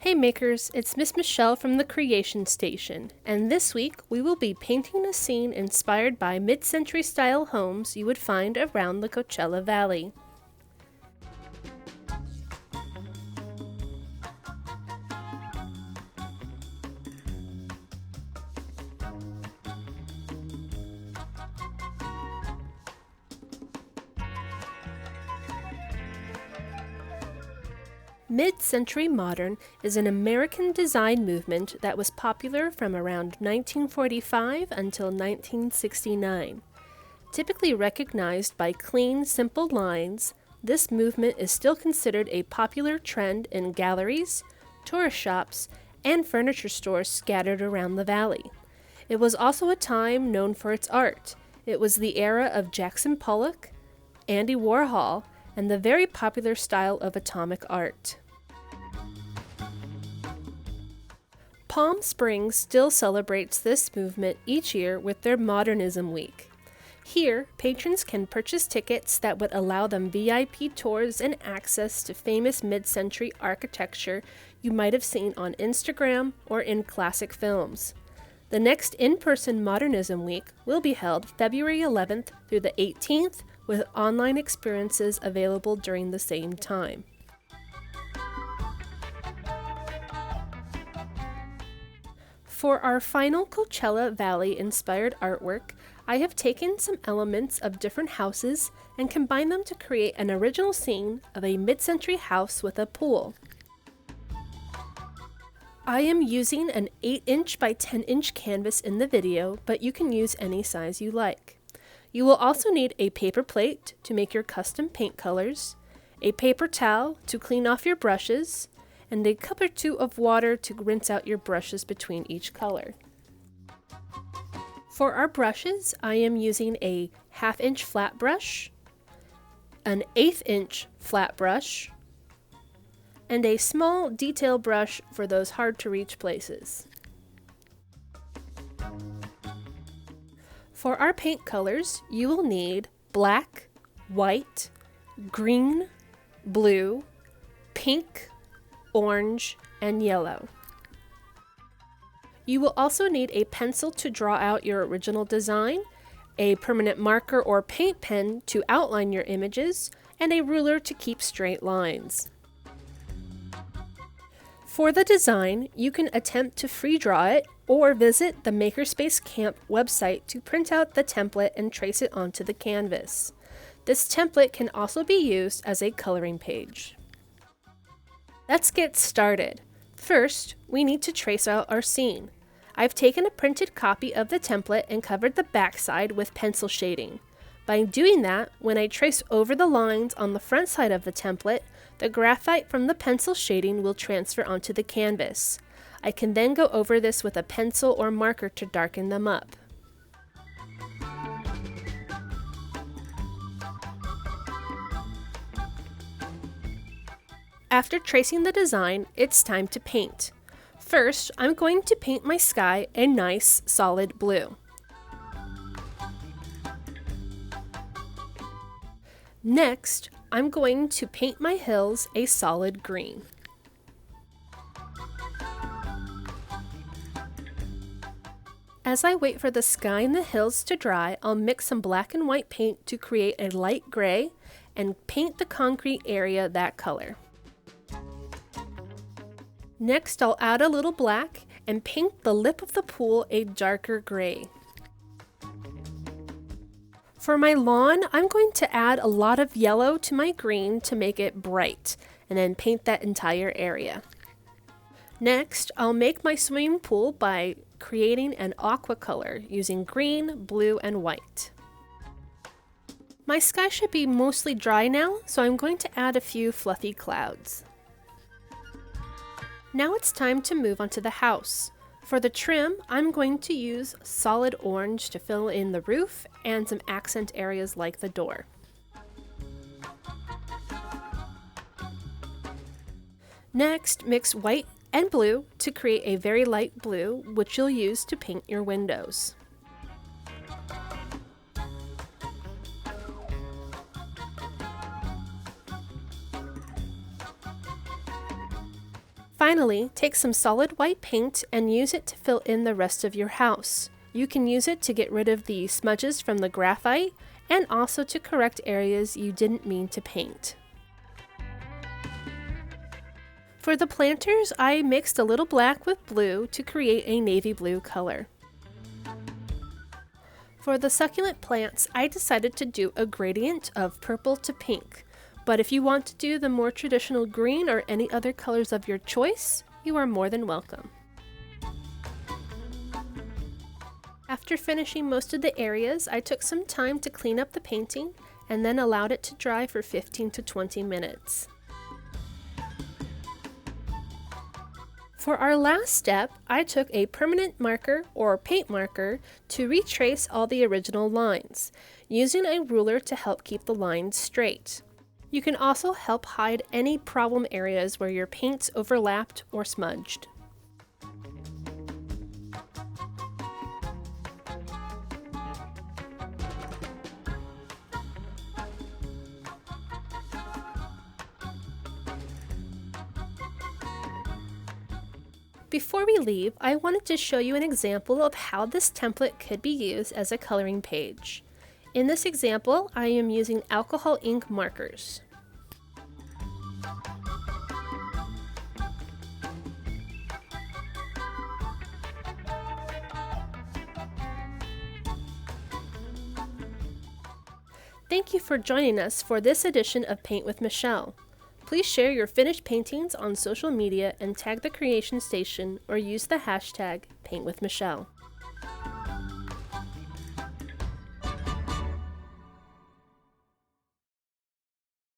Hey makers, it's Miss Michele from the Creation Station, and this week we will be painting a scene inspired by mid-century style homes you would find around the Coachella Valley. Mid-century modern is an American design movement that was popular from around 1945 until 1969. Typically recognized by clean, simple lines, this movement is still considered a popular trend in galleries, tourist shops, and furniture stores scattered around the valley. It was also a time known for its art. It was the era of Jackson Pollock, Andy Warhol, and the very popular style of atomic art. Palm Springs still celebrates this movement each year with their Modernism Week. Here, patrons can purchase tickets that would allow them VIP tours and access to famous mid-century architecture you might have seen on Instagram or in classic films. The next in-person Modernism Week will be held February 11th through the 18th, with online experiences available during the same time. For our final Coachella Valley inspired artwork, I have taken some elements of different houses and combined them to create an original scene of a mid-century house with a pool. I am using an 8-inch by 10-inch canvas in the video, but you can use any size you like. You will also need a paper plate to make your custom paint colors, a paper towel to clean off your brushes, and a cup or two of water to rinse out your brushes between each color. For our brushes, I am using a 1/2-inch flat brush, an 1/8-inch flat brush, and a small detail brush for those hard-to-reach places. For our paint colors, you will need black, white, green, blue, pink, orange, and yellow. You will also need a pencil to draw out your original design, a permanent marker or paint pen to outline your images, and a ruler to keep straight lines. For the design, you can attempt to free draw it or visit the MakerSpace Camp website to print out the template and trace it onto the canvas. This template can also be used as a coloring page. Let's get started. First, we need to trace out our scene. I've taken a printed copy of the template and covered the backside with pencil shading. By doing that, when I trace over the lines on the front side of the template, the graphite from the pencil shading will transfer onto the canvas. I can then go over this with a pencil or marker to darken them up. After tracing the design, it's time to paint. First, I'm going to paint my sky a nice solid blue. Next, I'm going to paint my hills a solid green. As I wait for the sky and the hills to dry, I'll mix some black and white paint to create a light gray and paint the concrete area that color. Next, I'll add a little black and paint the lip of the pool a darker gray. For my lawn, I'm going to add a lot of yellow to my green to make it bright, and then paint that entire area. Next, I'll make my swimming pool by creating an aqua color using green, blue, and white. My sky should be mostly dry now, so I'm going to add a few fluffy clouds. Now it's time to move on to the house. For the trim, I'm going to use solid orange to fill in the roof and some accent areas like the door. Next, mix white and blue to create a very light blue, which you'll use to paint your windows. Finally, take some solid white paint and use it to fill in the rest of your house. You can use it to get rid of the smudges from the graphite and also to correct areas you didn't mean to paint. For the planters, I mixed a little black with blue to create a navy blue color. For the succulent plants, I decided to do a gradient of purple to pink, but if you want to do the more traditional green or any other colors of your choice, you are more than welcome. After finishing most of the areas, I took some time to clean up the painting and then allowed it to dry for 15 to 20 minutes. For our last step, I took a permanent marker or paint marker to retrace all the original lines, using a ruler to help keep the lines straight. You can also help hide any problem areas where your paints overlapped or smudged. Before we leave, I wanted to show you an example of how this template could be used as a coloring page. In this example, I am using alcohol ink markers. Thank you for joining us for this edition of Paint with Michele. Please share your finished paintings on social media and tag the Creation Station or use the hashtag PaintWithMichele.